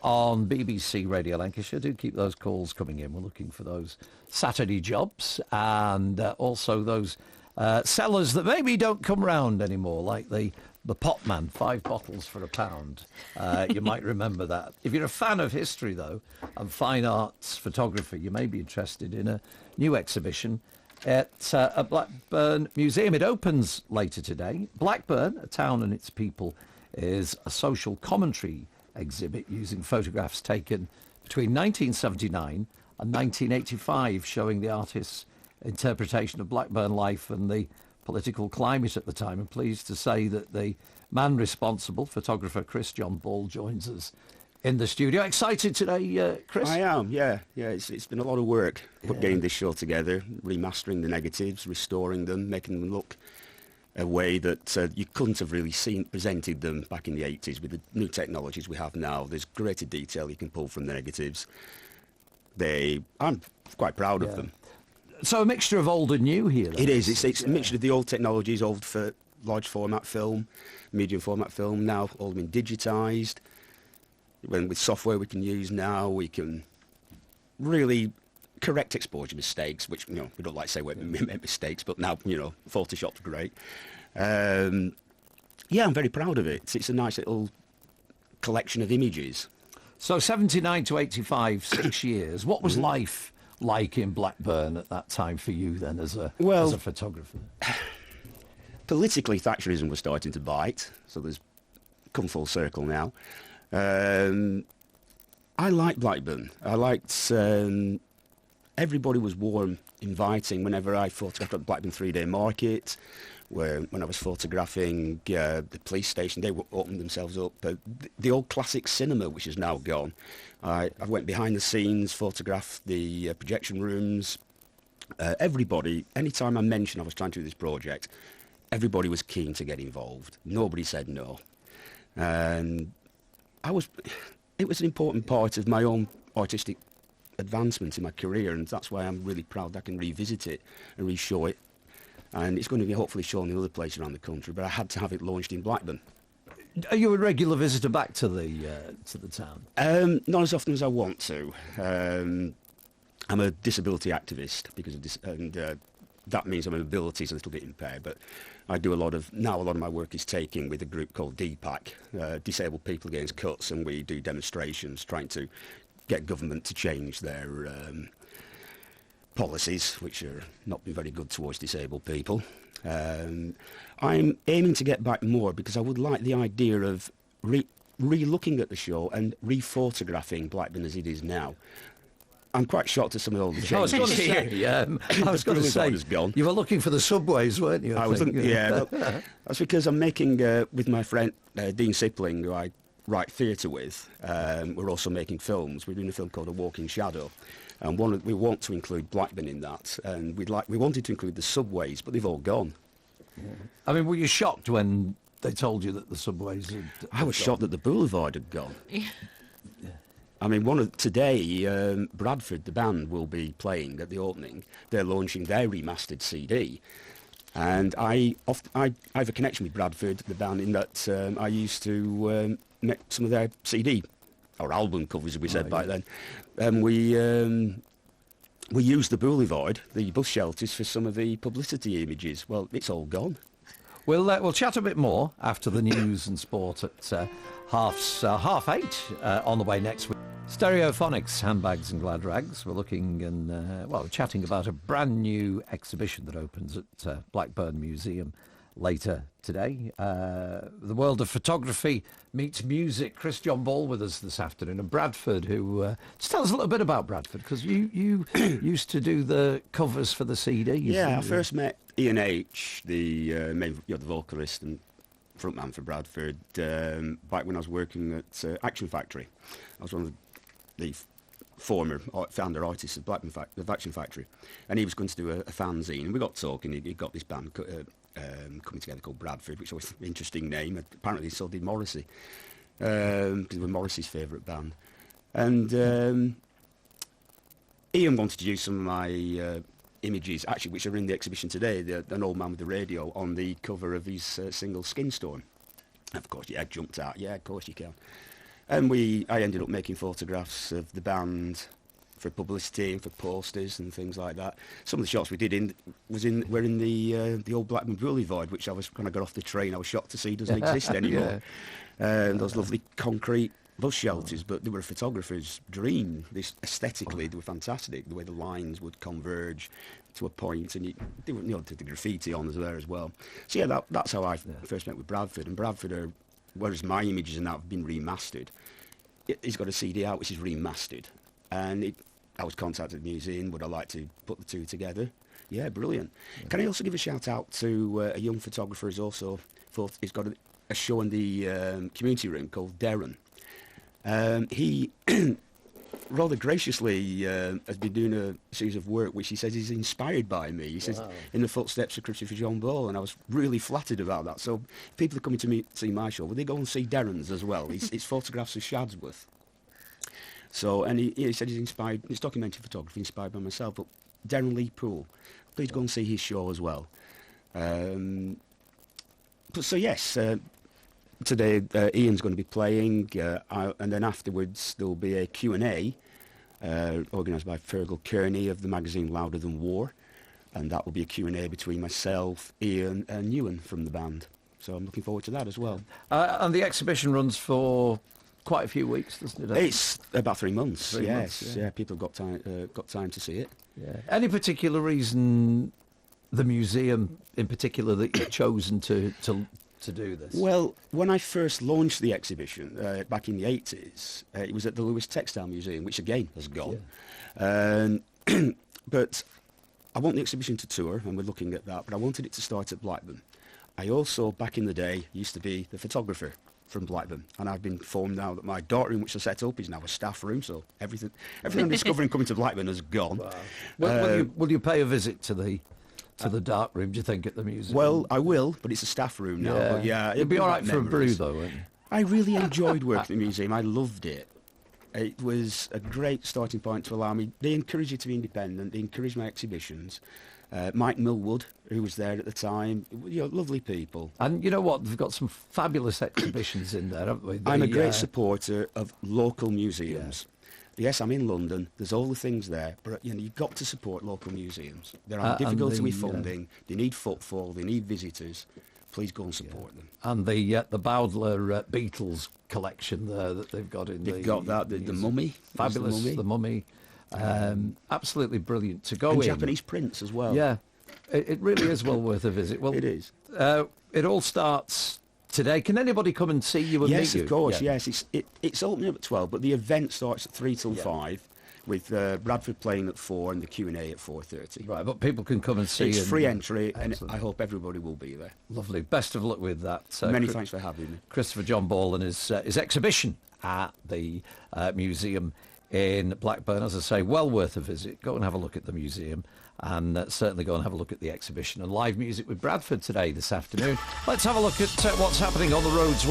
On BBC Radio Lancashire. Do keep those calls coming in. We're looking for those Saturday jobs and also those sellers that maybe don't come round anymore, like the pot man, 5 bottles for £1. You might remember that. If you're a fan of history, though, and fine arts photography, you may be interested in a new exhibition at Blackburn Museum. It opens later today. Blackburn, a town and its people, is a social commentary exhibit using photographs taken between 1979 and 1985, showing the artist's interpretation of Blackburn life and the political climate at the time. I'm pleased to say that the man responsible, photographer Chris John Ball, joins us in the studio. Excited today, Chris? I am, yeah. It's been a lot of work getting this show together, remastering the negatives, restoring them, making them look a way that you couldn't have really presented them back in the 80s with the new technologies we have now. There's greater detail you can pull from the negatives. I'm quite proud of them. So a mixture of old and new here. It is. It's a mixture of the old technologies, old for large format film, medium format film, now all been digitised. With software we can use now, we can really correct exposure mistakes, which, we don't like to say we make mistakes, but now, Photoshop's great. I'm very proud of it. It's a nice little collection of images. So 79 to 85, 6 years. What was life like in Blackburn at that time for you then as a photographer? Politically, Thatcherism was starting to bite, so there's come full circle now. I liked Blackburn. I liked everybody was warm, inviting. Whenever I photographed at Blackburn 3-day market, when I was photographing the police station, they opened themselves up. The old classic cinema, which is now gone. I went behind the scenes, photographed the projection rooms. Everybody, anytime I mentioned I was trying to do this project, everybody was keen to get involved. Nobody said no. And it was an important part of my own artistic advancement in my career, and that's why I'm really proud I can revisit it and re-show it. And it's going to be hopefully shown in other places around the country, but I had to have it launched in Blackburn. Are you a regular visitor back to the town? Not as often as I want to. I'm a disability activist because of this, and that means my mobility is a little bit impaired, but I do a lot of my work is taking with a group called DPAC, Disabled People Against Cuts, and we do demonstrations trying to get government to change their policies, which are not been very good towards disabled people. I'm aiming to get back more because I would like the idea of re-looking at the show and re-photographing Blackburn as it is now. I'm quite shocked at some of all the changes. I was going to say, you were looking for the subways, weren't you? I was looking, yeah. That's because I'm making, with my friend Dean Sipling, who I write theatre with, we're also making films. We're doing a film called A Walking Shadow, and we want to include Blackburn in that, and we wanted to include the subways, but they've all gone. Yeah. I mean, were you shocked when they told you that the subways had I was shocked that the boulevard had gone. I mean, today, Bradford, the band, will be playing at the opening. They're launching their remastered CD. And I have a connection with Bradford, the band, in that I used to make some of their CD, or album covers, as we said back then. And we used the boulevard, the bus shelters, for some of the publicity images. Well, it's all gone. We'll chat a bit more after the news and sport at 8:30 on the way next week. Stereophonics, Handbags and Glad Rags. We're looking and chatting about a brand new exhibition that opens at Blackburn Museum later today. The world of photography meets music. Chris John Ball with us this afternoon, and Bradford, who just tell us a little bit about Bradford, because you used to do the covers for the CD. Yeah, I first met Ian H, the the vocalist and frontman for Bradford, back when I was working at Action Factory. I was one of the former founder artists of Action Factory, and he was going to do a fanzine, and we got talking. He got this band coming together called Bradford, which was an interesting name. Apparently so did Morrissey, because they were Morrissey's favourite band. And Ian wanted to use some of my images, actually, which are in the exhibition today, an old man with the radio on the cover of his single Skin Storm. Of course, jumped out. Yeah, of course you can. And I ended up making photographs of the band for publicity and for posters and things like that. Some of the shots we did were in the old Blackburn Boulevard, which I was, when I got off the train, I was shocked to see doesn't exist anymore. Those lovely concrete bus shelters, but they were a photographer's dream. Aesthetically, they were fantastic. The way the lines would converge to a point, and they were, the graffiti on there as well. So yeah, that's how I first met with Bradford. And Bradford, whereas my images and that have been remastered, he's got a CD out which is remastered, and I was contacted the museum. Would I like to put the two together? Yeah, brilliant. Yeah. Can I also give a shout out to a young photographer who's also he's got a show in the community room called Darren. He rather graciously has been doing a series of work which he says is inspired by me. He says, in the footsteps of Christopher John Ball, and I was really flattered about that. So people are coming to see my show, will they go and see Darren's as well? It's photographs of Shadsworth. So, and he said he's inspired, it's documentary photography inspired by myself, but Darren Lee Poole, please go and see his show as well. So yes, today Ian's going to be playing, and then afterwards there'll be a Q&A organised by Fergal Kearney of the magazine Louder Than War, and that will be a Q&A between myself, Ian and Ewan from the band. So I'm looking forward to that as well. And the exhibition runs for quite a few weeks, doesn't it? It's about 3 months. 3 months, yeah. People have got time to see it. Yeah. Any particular reason the museum, in particular, that you've chosen to do this? Well, when I first launched the exhibition back in the 80s, it was at the Lewis Textile Museum, which again has gone. Yeah. But I want the exhibition to tour, and we're looking at that. But I wanted it to start at Blackburn. I also, back in the day, used to be the photographer from Blackburn, and I've been informed now that my dark room, which I set up, is now a staff room. So everything I'm discovering coming to Blackburn has gone. Wow. Will you pay a visit to the dark room, do you think, at the museum? Well, I will, but it's a staff room now. Yeah, but yeah, it'd be all right for a brew, though, wouldn't it? I really enjoyed working at the museum. I loved it. It was a great starting point to allow me. They encouraged you to be independent. They encouraged my exhibitions. Mike Millwood, who was there at the time, lovely people. And you know what? They've got some fabulous exhibitions in there, haven't we? I'm a great supporter of local museums. Yeah. Yes, I'm in London. There's all the things there, but you've got to support local museums. They're having difficulty with funding. They need footfall. They need visitors. Please go and support them. And the Bowdler Beatles collection there that they've got in. They've got that. The Mummy, fabulous. The Mummy. Absolutely brilliant to go and in. Japanese prints as well. Yeah, it really is well worth a visit. Well, it is. It all starts today. Can anybody come and see you and meet you? Yes, of course. Yeah. Yes, it's opening up at 12, but the event starts at 3 till 5, with Bradford playing at 4 and the Q&A at 4:30. Right, but people can come and see. It's free entry, and I hope everybody will be there. Lovely. Best of luck with that. Many thanks for having me. Christopher John Ball and his exhibition at the museum in Blackburn. As I say, well worth a visit. Go and have a look at the museum, and certainly go and have a look at the exhibition. And live music with Bradford this afternoon. Let's have a look at what's happening on the roads.